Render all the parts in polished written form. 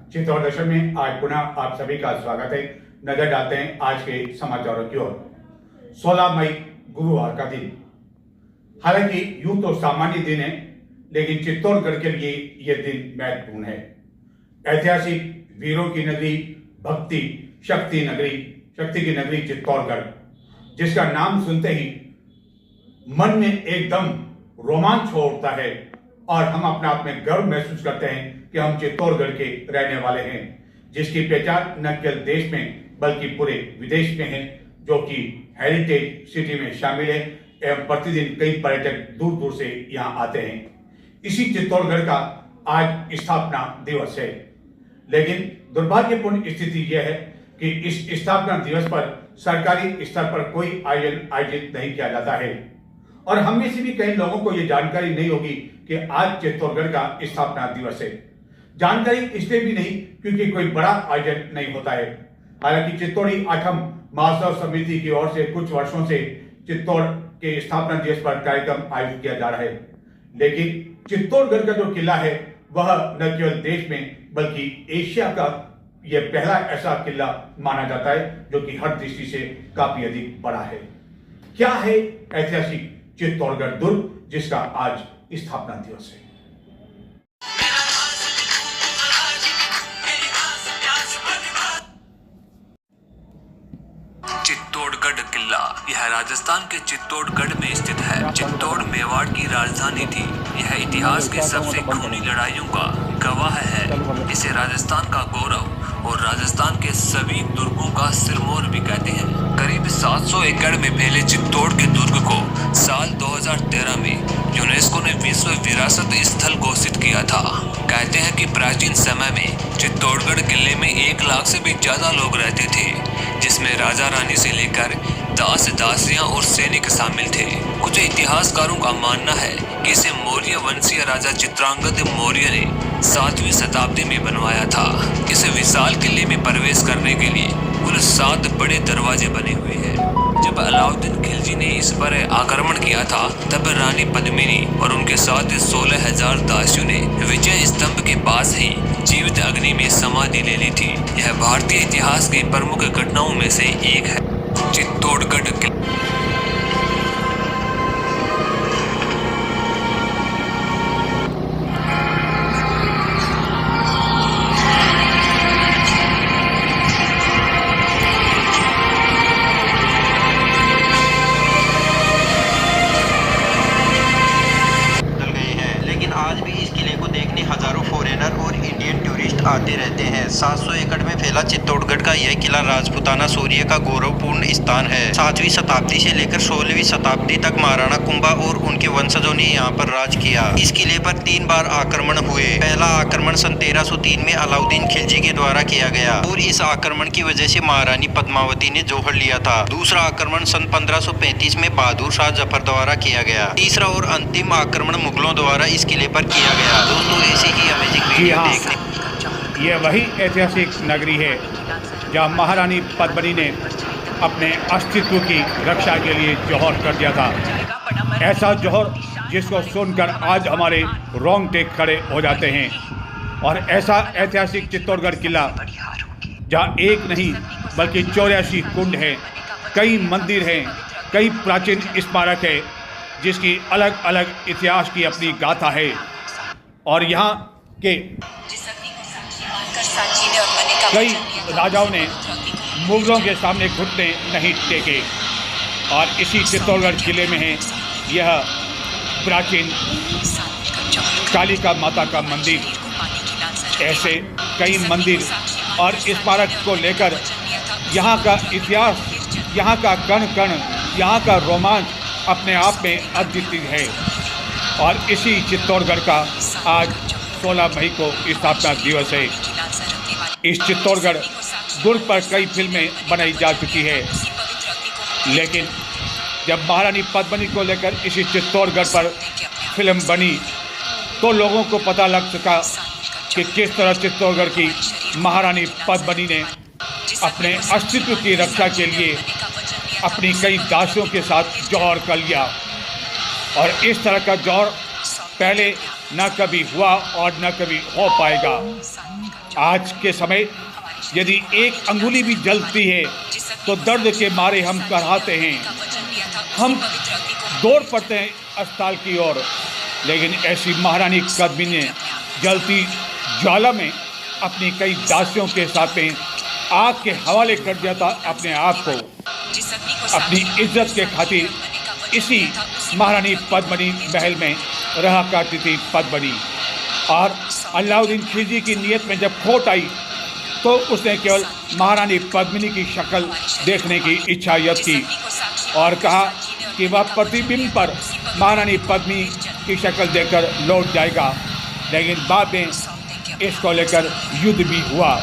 चित्तौड़ दर्शन में आज पुनः आप सभी का स्वागत है। नजर डालते हैं आज के समाचारों की ओर। 16 मई गुरुवार का दिन, हालांकि यूं तो सामान्य दिन है, लेकिन चित्तौड़गढ़ के लिए यह दिन महत्वपूर्ण है। ऐतिहासिक वीरों की नगरी, भक्ति शक्ति की नगरी चित्तौड़गढ़, जिसका नाम सुनते ही मन में एकदम रोमांच हो उठता है और हम अपने आप में गर्व महसूस करते हैं कि हम चित्तौड़गढ़ के रहने वाले हैं, जिसकी पहचान न केवल देश में बल्कि पूरे विदेश में है, जो कि हेरिटेज सिटी में शामिल है एवं प्रतिदिन कई पर्यटक दूर दूर से यहाँ आते हैं। इसी चित्तौड़गढ़ का आज स्थापना दिवस है, लेकिन दुर्भाग्यपूर्ण स्थिति यह है कि इस स्थापना दिवस पर सरकारी स्तर पर कोई आयोजन आयोजित नहीं किया जाता है और हम में से भी कई लोगों को यह जानकारी नहीं होगी कि आज चित्तौड़गढ़ का स्थापना दिवस है। जानकारी इसलिए भी नहीं क्योंकि कोई बड़ा आयोजन नहीं होता है। हालांकि चित्तौड़ी आठम महोत्सव समिति की ओर से कुछ वर्षों से चित्तौड़ के स्थापना दिवस पर कार्यक्रम आयोजित किया जा रहा है, लेकिन चित्तौड़गढ़ का जो किला है वह न केवल देश में बल्कि एशिया का यह पहला ऐसा किला माना जाता है जो कि हर दृष्टि से काफी अधिक बड़ा है। क्या है ऐतिहासिक चित्तौड़गढ़ दुर्ग, जिसका आज स्थापना दिवस है। चित्तौड़गढ़ किला यह राजस्थान के चित्तौड़गढ़ में स्थित है। चित्तौड़ मेवाड़ की राजधानी थी। यह इतिहास के सबसे खूनी लड़ाइयों का गवाह है। इसे राजस्थान का गौरव और राजस्थान के सभी दुर्गों का सिरमौर भी कहते हैं। करीब 700 एकड़ में फैले चित्तौड़ के दुर्ग को साल 2013 में यूनेस्को ने विश्व विरासत स्थल घोषित किया था। कहते हैं कि प्राचीन समय में चित्तौड़गढ़ किले में 1 लाख से भी ज्यादा लोग रहते थे, जिसमें राजा रानी से लेकर दास दासियां और सैनिक शामिल थे। कुछ इतिहासकारों का मानना है कि इसे मौर्य वंशीय राजा चित्रांगद मौर्य ने 7वीं शताब्दी में बनवाया था। इस विशाल किले में प्रवेश करने के लिए कुल 7 बड़े दरवाजे बने हुए हैं। जब अलाउद्दीन खिलजी ने इस पर आक्रमण किया था, तब रानी पद्मिनी और उनके साथ 16,000 दासियों ने विजय स्तंभ के पास ही जीवित अग्नि में समाधि ले ली थी। यह भारतीय इतिहास की प्रमुख घटनाओं में से एक है। चित्तौड़गढ़ किला आते रहते हैं। 700 एकड़ में फैला चित्तौड़गढ़ का यह किला राजपूताना शौर्य का गौरवपूर्ण स्थान है। 7वीं शताब्दी से लेकर 16वीं शताब्दी तक महाराणा कुंभा और उनके वंशजों ने यहाँ पर राज किया। इस किले पर 3 बार आक्रमण हुए। पहला आक्रमण सन 1303 में अलाउद्दीन खिलजी के द्वारा किया गया और इस आक्रमण की वजह से महारानी पद्मावती ने जौहर लिया था। दूसरा आक्रमण सन 1535 में बहादुर शाह जफर द्वारा किया गया। तीसरा और अंतिम आक्रमण मुगलों द्वारा इस किले पर किया गया। दोस्तों, ऐसी ही अमेजिंग वीडियो देखने यह वही ऐतिहासिक नगरी है जहाँ महारानी पद्मिनी ने अपने अस्तित्व की रक्षा के लिए जौहर कर दिया था। ऐसा जौहर जिसको सुनकर आज हमारे रोंगटे खड़े हो जाते हैं। और ऐसा ऐतिहासिक चित्तौड़गढ़ किला जहाँ एक नहीं बल्कि 84 कुंड हैं, कई मंदिर हैं, कई प्राचीन स्मारक है, जिसकी अलग अलग इतिहास की अपनी गाथा है। और यहाँ के कई राजाओं ने मुगलों के सामने घुटने नहीं टेके। और इसी चित्तौड़गढ़ किले में है यह प्राचीन कालिका माता का मंदिर। ऐसे कई मंदिर और स्मारक को लेकर यहाँ का इतिहास, यहाँ का कण कण, यहाँ का रोमांच अपने आप में अद्वितीय है। और इसी चित्तौड़गढ़ का आज 16 मई को स्थापना दिवस है। इस चित्तौड़गढ़ दुर्ग पर कई फिल्में बनाई जा चुकी है, लेकिन जब महारानी पद्मिनी को लेकर इसी चित्तौड़गढ़ पर फिल्म बनी तो लोगों को पता लग सका कि किस तरह चित्तौड़गढ़ की महारानी पद्मिनी ने अपने अस्तित्व की रक्षा के लिए अपनी कई दासियों के साथ जौहर कर लिया। और इस तरह का जौहर पहले न कभी हुआ और न कभी हो पाएगा। आज के समय यदि एक अंगुली भी जलती है तो दर्द के मारे हम कराहते हैं, हम दौड़ पड़ते हैं अस्पताल की ओर। लेकिन ऐसी महारानी कदमी ने जलती ज्वाला में अपनी कई दासियों के साथ में आग के हवाले कर दिया था अपने आप को। अपनी इज्जत के खातिर इसी महारानी पद्मिनी महल में रहा करती थी पद्मिनी। और अलाउद्दीन खिलजी की नीयत में जब खोट आई तो उसने केवल महारानी पद्मिनी की शक्ल देखने की इच्छा व्यक्त की और कहा कि वह प्रतिबिंब पर महारानी पद्मिनी की शक्ल देखकर लौट जाएगा। लेकिन बाद में इसको लेकर युद्ध भी हुआ।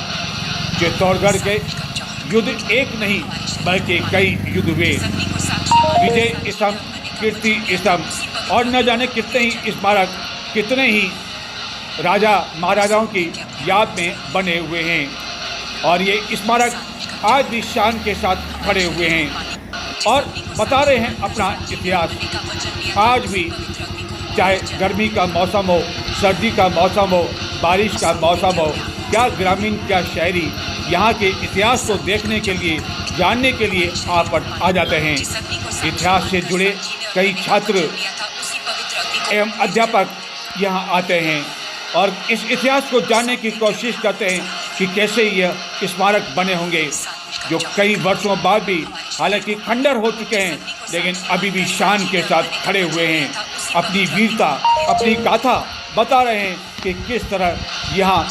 चित्तौड़गढ़ के युद्ध एक नहीं बल्कि कई युद्ध हुए। विजय स्तंभ, कीर्ति स्तंभ और न जाने कितने ही स्मारक कितने ही राजा महाराजाओं की याद में बने हुए हैं। और ये स्मारक आज भी शान के साथ खड़े हुए हैं और बता रहे हैं अपना इतिहास। आज भी चाहे गर्मी का मौसम हो, सर्दी का मौसम हो, बारिश का मौसम हो, क्या ग्रामीण क्या शहरी यहाँ के इतिहास को देखने के लिए, जानने के लिए आ जाते हैं। इतिहास से जुड़े कई छात्र एवं अध्यापक यहाँ आते हैं और इस इतिहास को जानने की कोशिश करते हैं कि कैसे यह स्मारक बने होंगे, जो कई वर्षों बाद भी हालांकि खंडर हो चुके हैं लेकिन अभी भी शान के साथ खड़े हुए हैं। अपनी वीरता, अपनी गाथा बता रहे हैं कि किस तरह यहाँ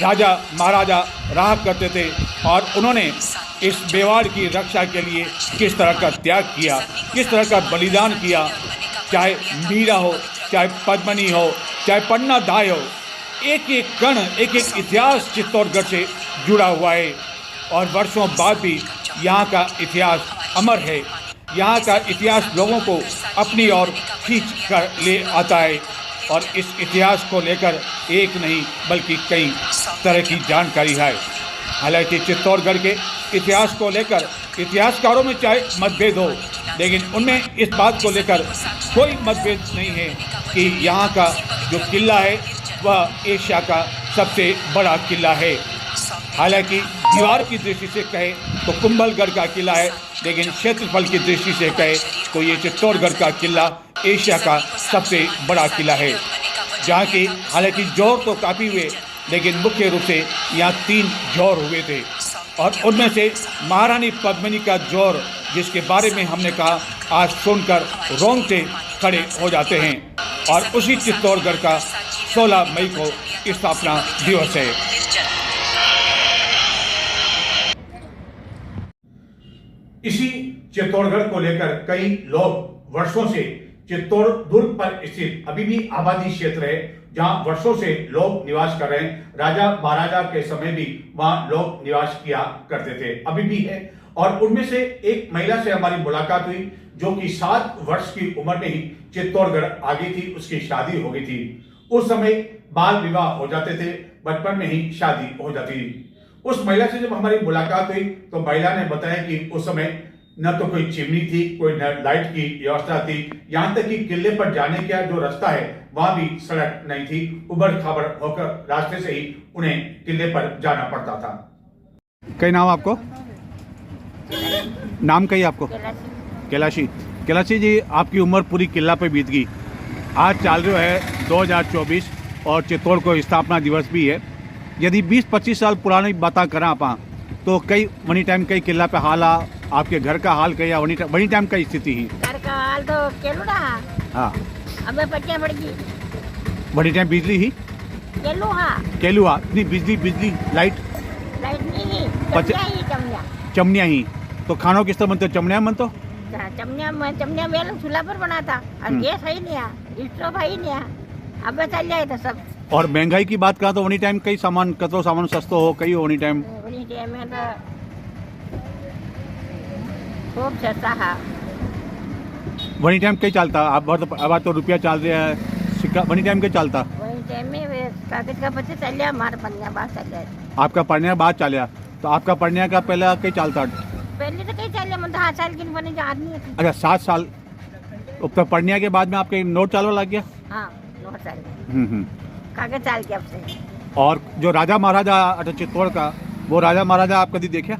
राजा महाराजा रहा करते थे और उन्होंने इस मेवाड़ की रक्षा के लिए किस तरह का त्याग किया, किस तरह का बलिदान किया। चाहे मीरा हो, चाहे पद्मिनी हो, चाहे पन्ना दाई हो, एक एक कण, एक एक इतिहास चित्तौड़गढ़ से जुड़ा हुआ है और वर्षों बाद भी यहाँ का इतिहास अमर है। यहाँ का इतिहास लोगों को अपनी ओर खींच कर ले आता है और इस इतिहास को लेकर एक नहीं बल्कि कई तरह की जानकारी है। हालांकि चित्तौड़गढ़ के इतिहास को लेकर इतिहासकारों में चाहे मतभेद हो, लेकिन उनमें इस बात को लेकर कोई मतभेद नहीं है कि यहाँ का जो किला है वह एशिया का सबसे बड़ा किला है। हालांकि दीवार की दृष्टि से कहे तो कुंभलगढ़ का किला है, लेकिन क्षेत्रफल की दृष्टि से कहे तो ये चित्तौड़गढ़ का किला एशिया का सबसे बड़ा किला है, जहाँ की हालांकि जोर तो काफ़ी हुए लेकिन मुख्य रूप से यहाँ 3 जोर हुए थे और उनमें से महारानी पद्मिनी का जोर, जिसके बारे में हमने कहा, आज सुनकर रोंगटे खड़े हो जाते हैं। और उसी चित्तौड़गढ़ का 16 मई को स्थापना दिवस है। इसी चित्तौड़गढ़ को लेकर कई लोग वर्षों से चित्तौड़ दुर्ग पर स्थित अभी भी आबादी क्षेत्र है जहां वर्षों से लोग निवास कर रहे हैं। राजा महाराजा के समय भी वहां लोग निवास किया करते थे, अभी भी है। और उनमें से एक महिला से हमारी मुलाकात हुई जो कि 7 वर्ष की उम्र में ही चित्तौड़गढ़ आ गई थी, उसकी शादी हो गई थी। उस समय बाल विवाह हो जाते थे, बचपन में ही शादी हो जाती थी। उस महिला से जब हमारी मुलाकात हुई तो महिला ने बताया कि उस समय न तो कोई चिमनी थी, कोई न लाइट की व्यवस्था थी, यहाँ तक कि किले पर जाने का जो रास्ता है वहां भी सड़क नहीं थी। उबड़ खाबड़ होकर रास्ते से ही उन्हें किले पर जाना पड़ता था। कई नाम आपको? नाम कही आपको? कैलाशी। कैलाशी जी, आपकी उम्र पूरी किला पे बीत गई। आज चाल रहा है 2024 और चित्तौड़ को स्थापना दिवस भी है। यदि 20-25 साल पुरानी बातें करें आप तो कई वनी टाइम कई किला पे हाल आ, आपके घर का हाल कही वनी टाइम का स्थिति ही? घर का हाल तो केलू ना। हाँ, अब पट्टियां पड़ गई। वनी टाइम बिजली ही केलू हाँ, केलू आ इतनी बिजली लाइट नहीं ही, चमनिया चमनिया ही। तो खानों किस तरह बनते? चमनिया मन तो चमनिया वेल चूल्हा पर बना था और गैस है ही नहीं आ, स्टोव है ही नहीं आ, अब चल जाए तो सब। और महंगाई की बात करा तो वनी टाइम कई सामान कतरो सामान सस्तो हो कई वनी टाइम में तो खूब सस्ता है। वनी टाइम कई चलता? अब तो रुपया चल रहा है, सिक्का वनी टाइम के चलता? वही टाइम में कागज का पत्ते चल गया, हमारा पन्निया बात चल गया। आपका पढ़ने बाद चलिया तो आपका पढ़ने का पहला कई चलता? पहले तो कई चल गया, मतलब 8 साल की बने जो आदमी थी। अच्छा, 7 साल तो पढ़ने के बाद में आपके नोट चालू लग गया? हाँ, नोट चल गया, कागज चल गया। अब से और जो राजा महाराजा अटे चित्तौड़ का, वो राजा महाराजा आप कभी देखा?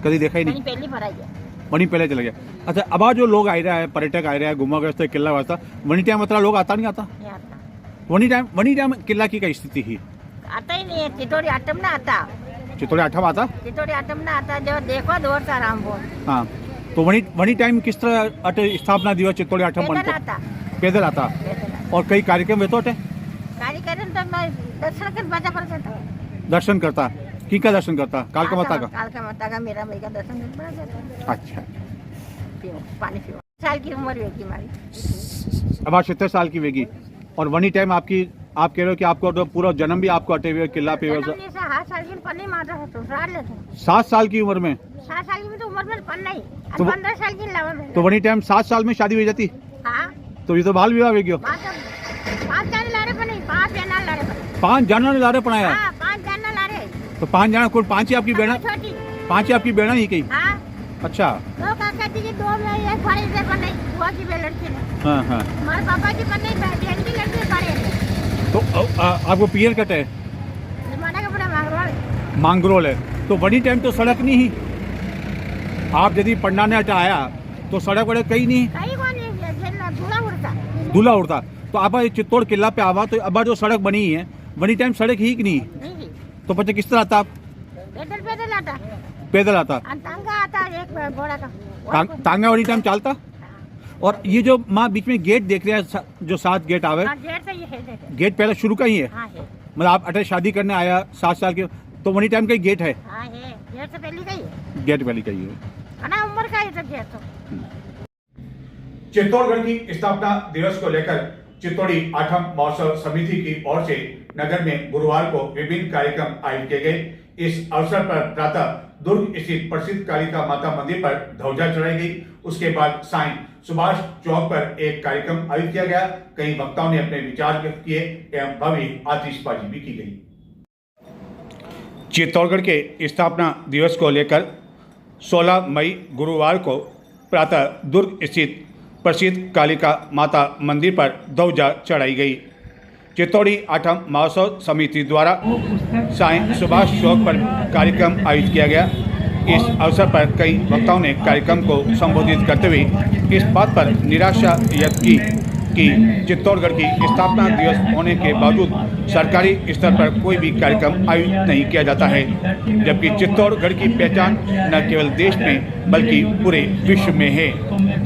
कभी देखा ही नहीं। पहली बार आई है। वहीं पहले चले गया। अच्छा, अब आ जो लोग आ रहे हैं, पर्यटक आ रहे हैं, घूमा वास्ते किला वास्ता, वनी टाइम मतलब लोग आता नहीं आता? नहीं आता। वनी टाइम किला की क्या स्थिति ही? आता ही नहीं है। चित्तौड़ी आटम ना आता। चित्तौड़ी आठम आता? चित्तौड़ी आटम ना आता, जो देखो दौड़ता राम बोल। हाँ, तो वनी टाइम किस तरह अटे स्थापना दिवस चित्तौड़ी आठम पैदल बनते? आता। पैदल आता। और कई कार्यक्रम होते होते? कार्यक्रम तो मैं दर्शन कर बचा पड़ता था। दर्शन करता की का दर्शन करता? कालका माता का? कालका माता का, मेरा भाई का दर्शन कर बड़ा जाता। अच्छा, पानी पीओ। साल की उम्र हुई हमारी। अब आप 70 साल की वेगी, और वनी टाइम आपकी, आप कह रहे हो कि आपको तो पूरा जन्म भी आपको अटे हुए किला पे? 7 साल की पन्नी माता है, ससुराल लेते। 7 साल की उम्र में? 7 साल की भी तो उम्र में पन्ना ही। तो 15 साल की लावा में। तो वनी टाइम 7 साल में शादी हो जाती? हाँ। तो ये तो बाल विवाह वेगी हो। 5 जाने लारे पर नहीं, 5 जना लारे पर। 5 जाना ने लारे पढ़ाया? हाँ, 5 जना लारे। तो 5 जाना कुल 5 ही आपकी बेड़ा? छोटी। 5 ही आपकी बेड़ा ही कही? हाँ। अच्छा। 2 काका जी की 2 में एक भाई से बनाई, बुआ की बे लड़की ने। हाँ हाँ। हमारे पापा की बनाई, बहन की लड़की बड़े। तो आपको पियर कट है? माना का बड़ा मांगरोल। मांगरोल है। तो वनी टाइम तो सड़क नहीं ही, आप यदि पन्ना ने हटाया तो सड़क वड़क कहीं नहीं? कहीं को नहीं, धूला उड़ता। दूल्हा उड़ता। तो आप चित्तौड़ किला पे आवा तो अब जो सड़क बनी है वनी टाइम सड़क ही कि नहीं? नहीं, तो बच्चे किस तरह आता आप? पैदल आता। पैदल आता? तांगा आता एक घोड़ा का। तांगा वनी टाइम चलता? और ये जो माँ बीच में गेट देख रहे हैं, जो 7 गेट आवे, हाँ, गेट से ये है, देखो। गेट पहले शुरू का ही है? हाँ, है। मतलब आप अटे शादी करने आया 7 साल के, तो वनी टाइम का ही गेट है? हाँ, है। गेट से पहले का ही है। गेट पहले का ही है। ना उम्र का ही तो गेट तो। चित्तौड़गढ़ की स्थापना दिवस को लेकर चित्तौड़ी आठम महोत्सव समिति की ओर से नगर में गुरुवार को विभिन्न कार्यक्रम आयोजित किए गए। इस अवसर पर प्रातः दुर्ग स्थित प्रसिद्ध कालिका माता मंदिर पर ध्वजा चढ़ाई गई। उसके बाद सायं सुभाष चौक पर एक कार्यक्रम आयोजित किया गया। कई वक्ताओं ने अपने विचार व्यक्त किए एवं भव्य आतिशबाजी भी की गई। चित्तौड़गढ़ के स्थापना दिवस को लेकर 16 मई गुरुवार को प्रातः दुर्ग स्थित प्रसिद्ध कालिका माता मंदिर पर ध्वजा चढ़ाई गई। चित्तौड़ी आठम महोत्सव समिति द्वारा सायं सुभाष चौक पर कार्यक्रम आयोजित किया गया। इस अवसर पर कई वक्ताओं ने कार्यक्रम को संबोधित करते हुए इस बात पर निराशा व्यक्त की कि चित्तौड़गढ़ की स्थापना दिवस होने के बावजूद सरकारी स्तर पर कोई भी कार्यक्रम आयोजित नहीं किया जाता है, जबकि चित्तौड़गढ़ की पहचान न केवल देश में बल्कि पूरे विश्व में है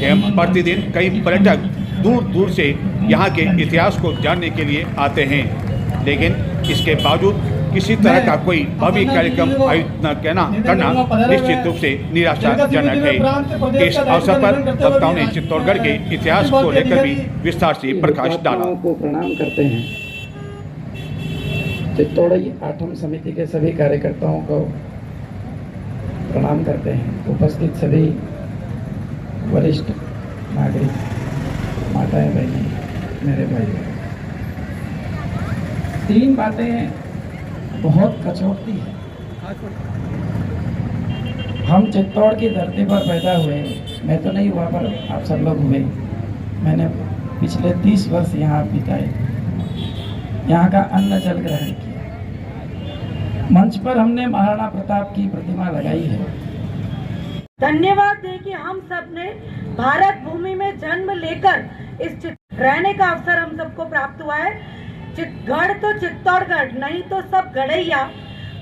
एवं प्रतिदिन कई पर्यटक दूर दूर से यहाँ के इतिहास को जानने के लिए आते हैं, लेकिन इसके बावजूद किसी तरह का कोई भव्य कार्यक्रम आयोजित न करना निश्चित रूप से निराशाजनक है। इस अवसर पर वक्ताओं ने चित्तौड़गढ़ के इतिहास को लेकर भी विस्तार से प्रकाश डाला। को प्रणाम करते हैं। चित्तौड़ी आठम समिति के सभी कार्यकर्ताओं को प्रणाम करते हैं। उपस्थित सभी वरिष्ठ नागरिक, माताएं, बहनें, मेरे भाई, 3 बातें बहुत कचौती है। हम चित्तौड़ की धरती पर पैदा हुए, मैं तो नहीं हुआ पर आप सब लोग हुए। मैंने पिछले 30 वर्ष यहाँ बिताए, यहाँ का अन्न जल ग्रहण किया। मंच पर हमने महाराणा प्रताप की प्रतिमा लगाई है। धन्यवाद दें कि हम सब ने भारत भूमि में जन्म लेकर इस रहने का अवसर हम सबको प्राप्त हुआ है। गढ़ तो चित्तौड़गढ़, नहीं तो सब गढ़ैया।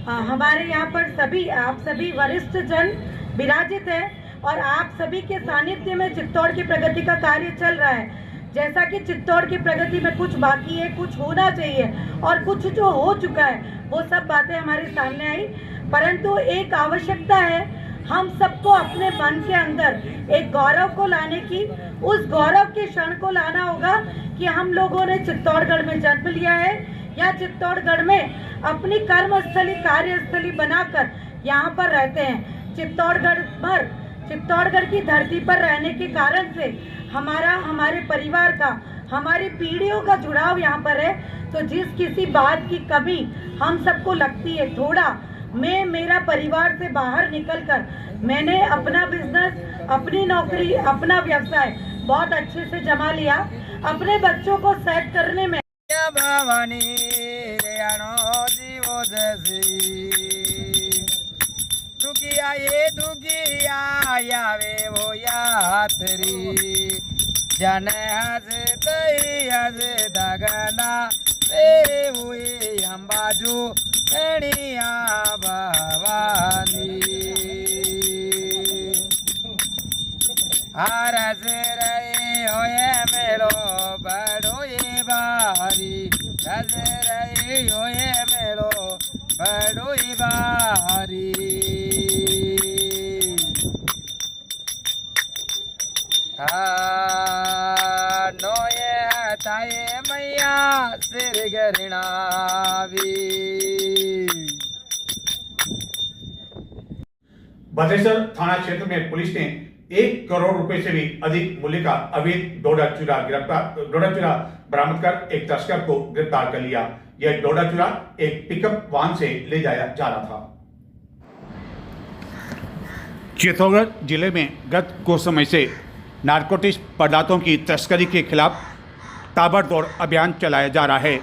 हमारे यहाँ पर सभी, आप सभी वरिष्ठ जन विराजित है और आप सभी के सानिध्य में चित्तौड़ की प्रगति का कार्य चल रहा है। जैसा कि चित्तौड़ की प्रगति में कुछ बाकी है, कुछ होना चाहिए और कुछ जो हो चुका है, वो सब बातें हमारे सामने आई। परंतु एक आवश्यकता है, हम सबको अपने मन के अंदर एक गौरव को लाने की, उस गौरव के क्षण को लाना होगा कि हम लोगों ने चित्तौड़गढ़ में जन्म लिया है या चित्तौड़गढ़ में अपनी कर्मस्थली, कार्यस्थली बनाकर यहाँ पर रहते हैं। चित्तौड़गढ़ की धरती पर रहने के कारण से हमारे परिवार का, हमारी पीढ़ियों का जुड़ाव यहाँ पर है। तो जिस किसी बात की कमी हम सबको लगती है, थोड़ा मैं मेरा परिवार से बाहर निकलकर मैंने अपना बिजनेस, अपनी नौकरी, अपना व्यवसाय बहुत अच्छे से जमा लिया। अपने बच्चों को सेट करने में भवानी जैसी दुखिया ये दुखिया आवे वो यात्री जन हंसते हंस दगना से हुए हम बाजू तणिया भवानी हरस रहे होए मेलो बड़ो ये बारी हंस रहे होए मेलो बड़ो ये बारी नोए हताए मैया सिर गरणावी भद्रेसर थाना क्षेत्र में पुलिस ने 1 करोड़ रुपए से भी अधिक मूल्य का अवैध डोडा चूरा बरामद कर एक तस्कर को गिरफ्तार कर लिया। यह डोडा चूरा एक पिकअप वाहन से ले जाया जा रहा था। चित्तौड़गढ़ जिले में गत कुछ समय से नारकोटिक्स पदार्थों की तस्करी के खिलाफ ताबड़तोड़ अभियान चलाया जा रहा है,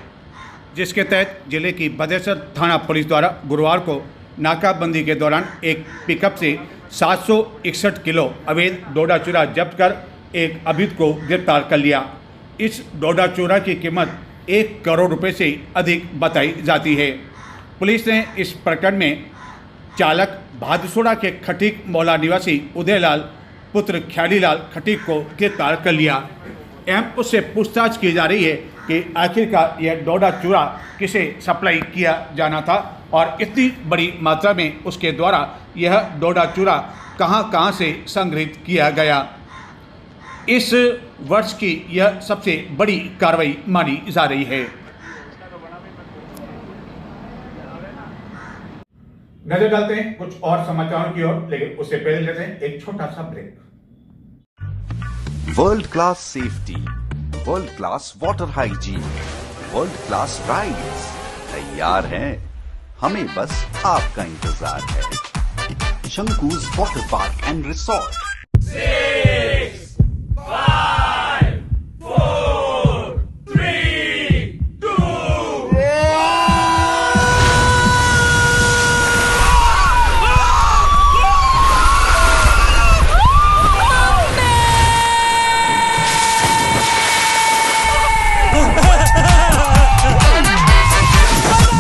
जिसके तहत जिले की भद्रेसर थाना पुलिस द्वारा गुरुवार को नाकाबंदी के दौरान एक पिकअप से 761 किलो अवैध डोडा चूरा जब्त कर एक अभियुक्त को गिरफ्तार कर लिया। इस डोडा चूरा की कीमत 1 करोड़ रुपए से अधिक बताई जाती है। पुलिस ने इस प्रकरण में चालक भादसोड़ा के खटीक मौला निवासी उदयलाल पुत्र ख्यालीलाल खटीक को गिरफ्तार कर लिया एवं उससे पूछताछ की जा रही है कि आखिरकार यह डोडा चूरा किसे सप्लाई किया जाना था और इतनी बड़ी मात्रा में उसके द्वारा यह डोडा चूरा कहां से संग्रहित किया गया। इस वर्ष की यह सबसे बड़ी कार्रवाई मानी जा रही है। नजर डालते हैं कुछ और समाचारों की ओर, लेकिन उससे पहले लेते हैं एक छोटा सा break. World class safety, world class water hygiene, world class rides तैयार हैं। हमें बस आपका इंतजार है। Shanku's water park and resort. 6, 5, 4, 3, 2,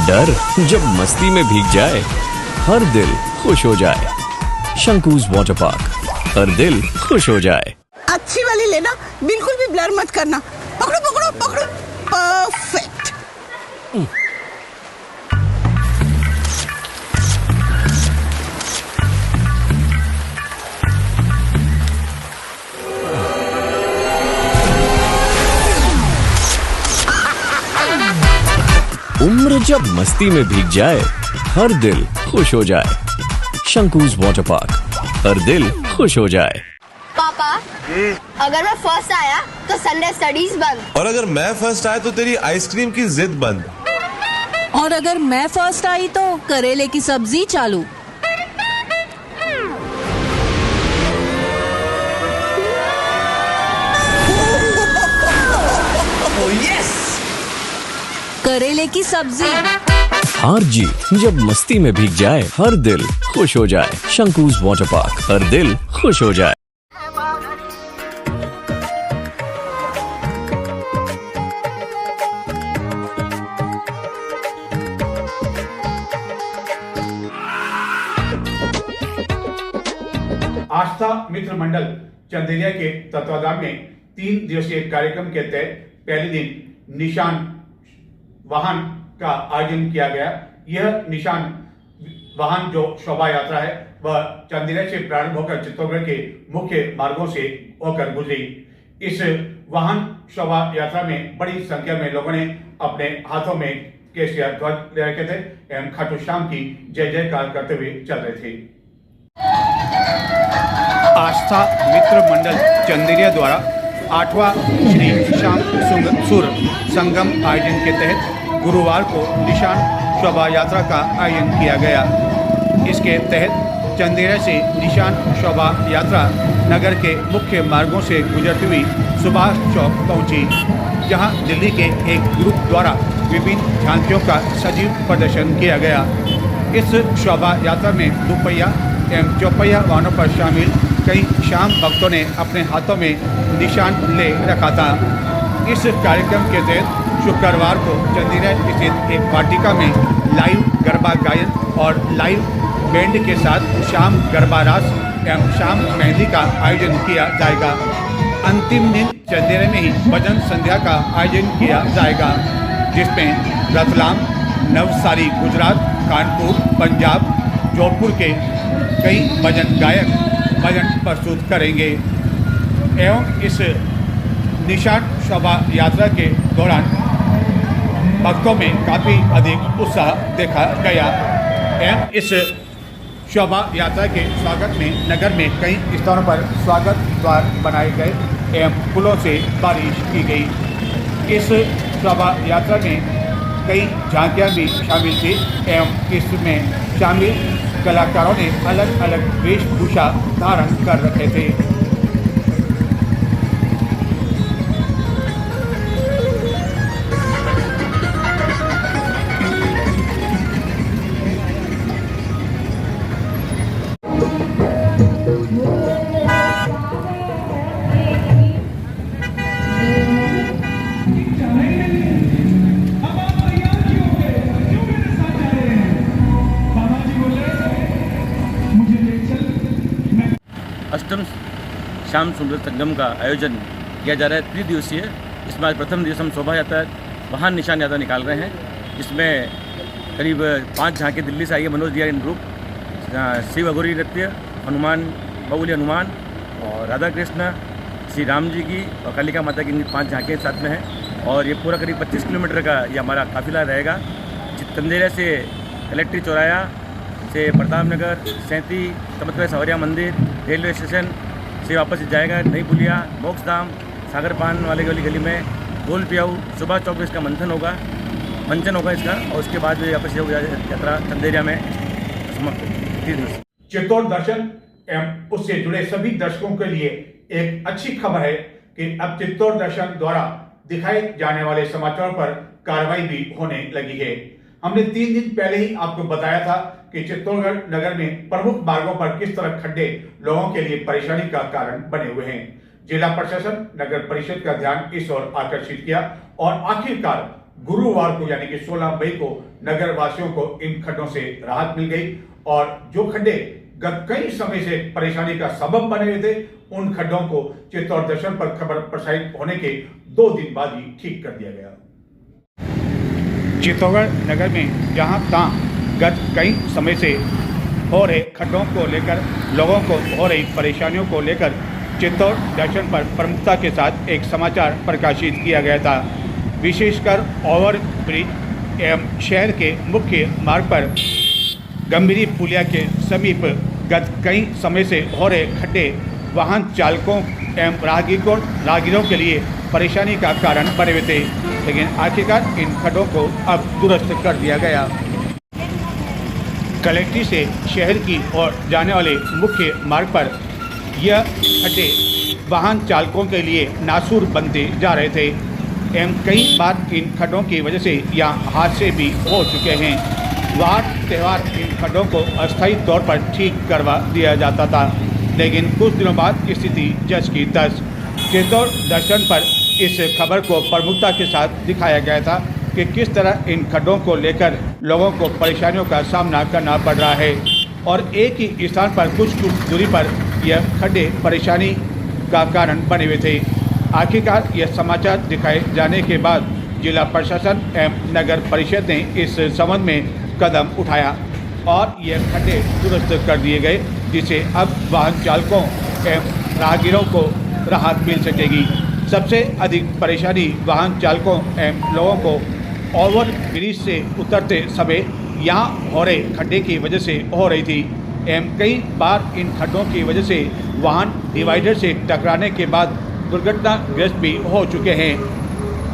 डर जब मस्ती में भीग जाए, हर दिल खुश हो जाए। शंकूज वाटर पार्क, हर दिल खुश हो जाए। अच्छी वाली लेना, बिल्कुल भी ब्लर मत करना। पकड़ो पकड़ो पकड़ो, परफेक्ट। उम्र जब मस्ती में भीग जाए, हर दिल खुश हो जाए। शंकूज वाटर पार्क, हर दिल खुश हो जाए। पापा, अगर मैं फर्स्ट आया तो संडे स्टडीज बंद, और अगर मैं फर्स्ट आया तो तेरी आइसक्रीम की जिद बंद, और अगर मैं फर्स्ट आई तो करेले की सब्जी चालू। करेले की सब्जी। हार जीत जब मस्ती में भीग जाए, हर दिल खुश हो जाए। शंकूज वाटर पार्क, हर दिल खुश हो जाए। आस्था मित्र मंडल चंदेरिया के तत्वाधान में 3 दिवसीय कार्यक्रम के तहत पहले दिन निशान वाहन का आयोजन किया गया। यह निशान वाहन जो शोभा यात्रा है वह चंदेरिया से प्रारंभ होकर चित्तौड़गढ़ के मुख्य मार्गों से होकर गुजरी। इस वाहन शोभा यात्रा में बड़ी संख्या में लोगों ने अपने हाथों में केसरिया ध्वज ले रखे थे एवं खाटू श्याम की जय जयकार करते हुए चल रहे थे। आस्था मित्र मंडल चंदेरिया द्वारा 8वां श्री श्याम सुर संगम आयोजन के तहत गुरुवार को निशान शोभा यात्रा का आयोजन किया गया। इसके तहत चंदेरा से निशान शोभा यात्रा नगर के मुख्य मार्गों से गुजरती हुई सुभाष चौक पहुंची, जहां दिल्ली के एक ग्रुप द्वारा विभिन्न झांकियों का सजीव प्रदर्शन किया गया। इस शोभा यात्रा में दुपहिया एवं चौपहिया वाहनों पर शामिल कई शाम भक्तों ने अपने हाथों में निशान ले रखा था। इस कार्यक्रम के तहत शुक्रवार को चंदेरा स्थित एक वाटिका में लाइव गरबा गायन और लाइव बैंड के साथ शाम गरबा रास एवं शाम मेहंदी का आयोजन किया जाएगा। अंतिम दिन चंदेरा में ही भजन संध्या का आयोजन किया जाएगा, जिसमें रतलाम, नवसारी गुजरात, कानपुर पंजाब, जोधपुर के कई भजन गायक भजन प्रस्तुत करेंगे। एवं इस निशान शोभा यात्रा के दौरान भक्तों में काफ़ी अधिक उत्साह देखा गया। एवं इस शोभा यात्रा के स्वागत में नगर में कई स्थानों पर स्वागत द्वार बनाए गए एवं फूलों से बारिश की गई। इस शोभा यात्रा में कई झांकियां भी शामिल थी एवं इसमें शामिल कलाकारों ने अलग अलग वेशभूषा धारण कर रखे थे। अष्टम श्याम सुंदर संगम का आयोजन किया जा रहा है, त्रिदिवसीय। इसमें आज प्रथम दिवस हम शोभा यात्रा वाहन निशान यात्रा निकाल रहे हैं, जिसमें करीब 5 झांकी दिल्ली से आई है। मनोज दियारिन ग्रुप, शिव अघोरी नृत्य, हनुमान बाहुली हनुमान और राधा कृष्ण, श्री राम जी की और कालिका माता की 5 झांकियाँ साथ में हैं। और ये पूरा करीब 25 किलोमीटर का ये हमारा काफिला रहेगा। चंदेरा से कलेक्ट्री चौराया से प्रताप नगर, सैंती, तमतपुर सावरिया मंदिर, रेलवे स्टेशन से वापस जाएगा नई पुलिया, मोक्षधाम, सागर पान वाले गली में गोल पियाऊ, सुभाष चौक में इसका मंचन होगा इसका, और उसके बाद वापस यात्रा चंदेरिया में समाप्त होगी। चित्तौड़ दर्शन एवं उससे जुड़े सभी दर्शकों के लिए एक अच्छी खबर है कि अब चित्तौड़ दर्शन द्वारा दिखाए जाने वाले समाचारों पर कार्रवाई भी होने लगी है। हमने 3 दिन पहले ही आपको बताया था कि चित्तौड़गढ़ नगर में प्रमुख मार्गों पर किस तरह खड्डे लोगों के लिए परेशानी का कारण बने हुए हैं। जिला प्रशासन, नगर परिषद का ध्यान इस ओर आकर्षित किया और आखिरकार गुरुवार को यानी कि 16 मई को नगर वासियों को इन खड्डों से राहत मिल गई और जो खड्डे गत कई समय से परेशानी का सबब बने हुए थे, उन खड्डों को चित्तौड़ दर्शन पर खबर प्रसारित होने के 2 दिन बाद ही ठीक कर दिया गया। चित्तौड़गढ़ नगर में जहां तहां गत कई समय से हो रहे खड्डों को लेकर लोगों को हो रही परेशानियों को लेकर चित्तौड़ दर्शन पर प्रमुखता के साथ एक समाचार प्रकाशित किया गया था। विशेषकर ओवर ब्रिज एवं शहर के मुख्य मार्ग पर गंभीरी पुलिया के समीप गत कई समय से हो रहे खड्डे वाहन चालकों एवं राहगीरों के लिए परेशानी का कारण बने हुए थे, लेकिन आखिरकार इन खड्डों को अब दुरुस्त कर दिया गया। कलेक्ट्री से शहर की ओर जाने वाले मुख्य मार्ग पर यह खड्डे वाहन चालकों के लिए नासूर बनते जा रहे थे एवं कई बार इन खड्डों की वजह से यहाँ हादसे भी हो चुके हैं। वार त्यौहार इन खड्डों को अस्थायी तौर पर ठीक करवा दिया जाता था, लेकिन कुछ दिनों बाद स्थिति जस की तस। चित्तौड़ दर्शन पर इस खबर को प्रमुखता के साथ दिखाया गया था कि किस तरह इन खड्डों को लेकर लोगों को परेशानियों का सामना करना पड़ रहा है और एक ही स्थान पर कुछ दूरी पर यह खड्डे परेशानी का कारण बने हुए थे। आखिरकार यह समाचार दिखाए जाने के बाद जिला प्रशासन एवं नगर परिषद ने इस संबंध में कदम उठाया और यह खड्डे दुरुस्त कर दिए गए, जिससे अब वाहन चालकों एवं राहगीरों को राहत मिल सकेगी। सबसे अधिक परेशानी वाहन चालकों एवं लोगों को ओवर ब्रिज से उतरते समय यहाँ हो रहे खड्डे की वजह से हो रही थी एवं कई बार इन खड्डों की वजह से वाहन डिवाइडर से टकराने के बाद दुर्घटनाग्रस्त भी हो चुके हैं,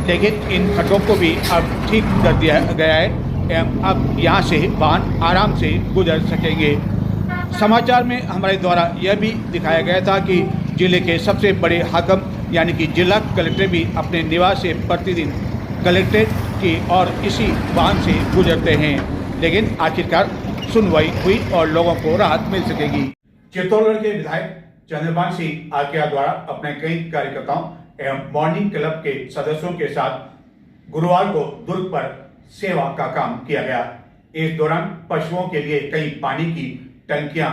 लेकिन इन खड्डों को भी अब ठीक कर दिया गया है एवं अब यहाँ से वाहन आराम से गुजर सकेंगे। समाचार में हमारे द्वारा यह भी दिखाया गया था कि जिले के सबसे बड़े हाकिम यानी कि जिला कलेक्टर भी अपने निवास से प्रतिदिन कलेक्ट्रेट की और इसी वाहन से गुजरते हैं, लेकिन आखिरकार सुनवाई हुई और लोगों को राहत मिल सकेगी। चित्तौड़गढ़ के विधायक चंद्रभान सिंह आकिया द्वारा अपने कई कार्यकर्ताओं एवं मॉर्निंग क्लब के सदस्यों के साथ गुरुवार को दुर्ग पर सेवा का काम किया गया। इस दौरान पशुओं के लिए कई पानी की टंकियां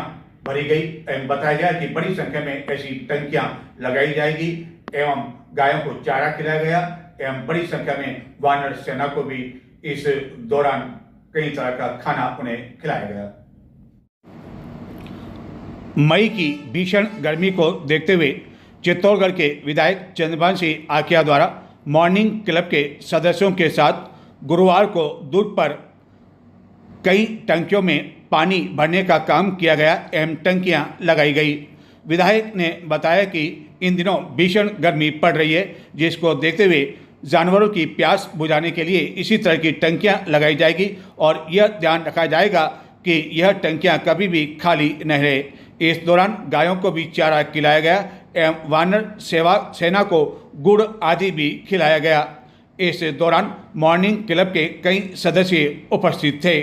भरी गई एवं बताया गया कि बड़ी संख्या में ऐसी टंकियां लगाई जाएगी एवं गायों को चारा खिलाया गया एवं बड़ी संख्या में वानर सेना को भी इस दौरान कई तरह का खाना उन्हें खिलाया गया। मई की भीषण गर्मी को देखते हुए चित्तौड़गढ़ के विधायक चंद्रभान सिंह आकिया द्वारा मॉर्निंग क्लब के सदस्यों के साथ गुरुवार को दुर्ग पर कई टंकियों में पानी भरने का काम किया गया एवं टंकियां लगाई गई। विधायक ने बताया कि इन दिनों भीषण गर्मी पड़ रही है, जिसको देखते हुए जानवरों की प्यास बुझाने के लिए इसी तरह की टंकियां लगाई जाएगी और यह ध्यान रखा जाएगा कि यह टंकियां कभी भी खाली न रहे। इस दौरान गायों को भी चारा खिलाया गया एवं वानर सेना को गुड़ आदि भी खिलाया गया। इस दौरान मॉर्निंग क्लब के कई सदस्य उपस्थित थे।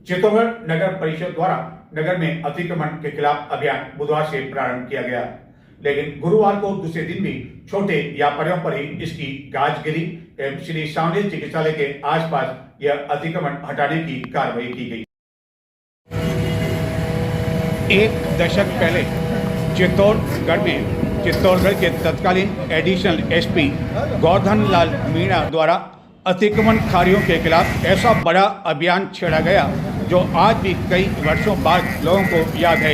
चित्तौड़गढ़ नगर परिषद द्वारा नगर में अतिक्रमण के खिलाफ अभियान बुधवार से प्रारंभ किया गया, लेकिन गुरुवार को दूसरे दिन भी छोटे व्यापारियों पर ही इसकी गाज गिरी एवं श्री सांवले चिकित्सालय के आसपास यह अतिक्रमण हटाने की कार्रवाई की गई। एक दशक पहले चित्तौड़गढ़ के तत्कालीन एडिशनल एसपी गोवर्धन लाल मीणा द्वारा अतिक्रमणकारियों के खिलाफ ऐसा बड़ा अभियान छेड़ा गया जो आज भी कई वर्षों बाद लोगों को याद है,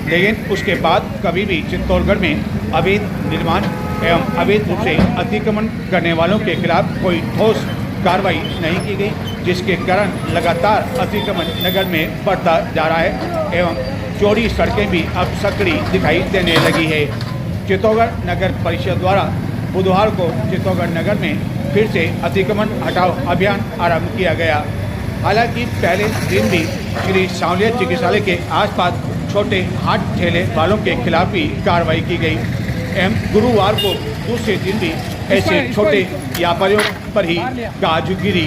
लेकिन उसके बाद कभी भी चित्तौड़गढ़ में अवैध निर्माण एवं अवैध रूप से अतिक्रमण करने वालों के खिलाफ कोई ठोस कार्रवाई नहीं की गई, जिसके कारण लगातार अतिक्रमण नगर में बढ़ता जा रहा है एवं चौड़ी सड़कें भी अब सकड़ी दिखाई देने लगी है। चित्तौड़गढ़ नगर परिषद द्वारा बुधवार को चित्तौड़गढ़ नगर में फिर से अतिक्रमण हटाओ अभियान आरंभ किया गया। हालांकि पहले दिन भी श्री सांवले चिकित्सालय के आसपास छोटे हाथ ठेले वालों के खिलाफ भी कार्रवाई की गई एवं गुरुवार को दूसरे दिन भी ऐसे छोटे व्यापारियों पर ही गाज गिरी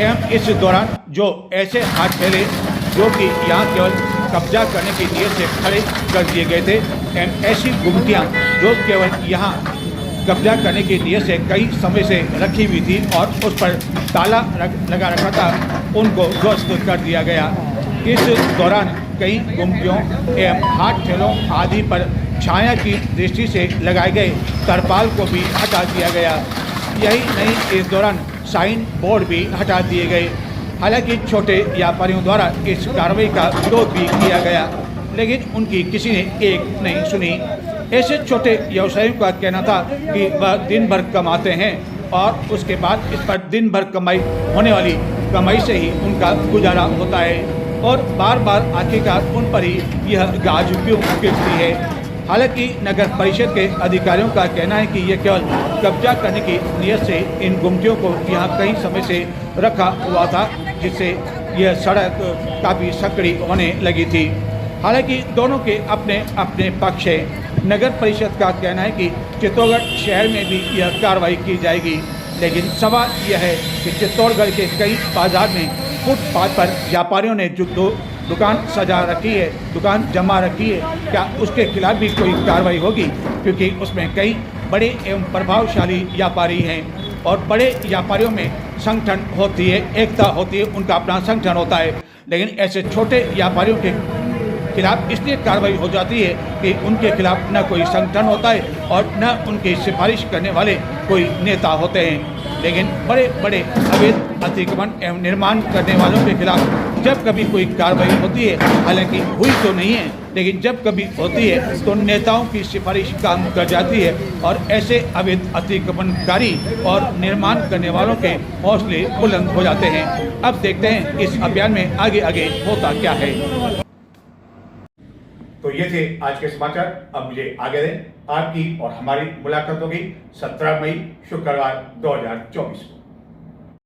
एवं इस दौरान जो ऐसे हाथ ठेले जो कि यहाँ केवल कब्जा करने की नीयत से खड़े कर दिए गए थे एवं ऐसी गुमटियाँ जो केवल यहाँ कब्जा करने की नीयत से कई समय से रखी हुई थी और उस पर ताला लगा रखा था, उनको ध्वस्त कर दिया गया। इस दौरान कई गुमटियों एवं हाथ ठेलों आदि पर छाया की दृष्टि से लगाए गए तरपाल को भी हटा दिया गया। यही नहीं, इस दौरान साइन बोर्ड भी हटा दिए गए। हालांकि छोटे व्यापारियों द्वारा इस कार्रवाई का विरोध भी किया गया, लेकिन उनकी किसी ने एक नहीं सुनी। ऐसे छोटे व्यवसायियों का कहना था कि वह दिन भर कमाते हैं और उसके बाद इस पर दिन भर कमाई होने वाली कमाई से ही उनका गुजारा होता है और बार बार आखिरकार उन पर ही यह गाज क्यों गिरती है। हालांकि नगर परिषद के अधिकारियों का कहना है कि यह केवल कब्जा करने की नीयत से इन गुमटियों को यहाँ कई समय से रखा हुआ था, जिससे यह सड़क काफ़ी सकड़ी होने लगी थी। हालांकि दोनों के अपने अपने पक्ष है। नगर परिषद का कहना है कि चित्तौड़गढ़ शहर में भी यह कार्रवाई की जाएगी, लेकिन सवाल यह है कि चित्तौड़गढ़ के कई बाजार में फुटपाथ पर व्यापारियों ने जो दुकान सजा रखी है, दुकान जमा रखी है, क्या उसके खिलाफ भी कोई कार्रवाई होगी? क्योंकि उसमें कई बड़े एवं प्रभावशाली व्यापारी हैं और बड़े व्यापारियों में संगठन होती है, एकता होती है, उनका अपना संगठन होता है, लेकिन ऐसे छोटे व्यापारियों के खिलाफ इसलिए कार्रवाई हो जाती है कि उनके खिलाफ न कोई संगठन होता है और न उनकी सिफारिश करने वाले कोई नेता होते हैं। लेकिन बड़े बड़े अवैध अतिक्रमण एवं निर्माण करने वालों के खिलाफ जब कभी कोई कार्रवाई होती है, हालांकि हुई तो नहीं है, लेकिन जब कभी होती है तो नेताओं की सिफारिश काम कर जाती है और ऐसे अवैध अतिक्रमणकारी और निर्माण करने वालों के हौसले बुलंद हो जाते हैं। अब देखते हैं इस अभियान में आगे आगे होता क्या है। तो ये थे आज के समाचार। अब मुझे आगे दें, आपकी और हमारी मुलाकात होगी 17 मई शुक्रवार 2024 को।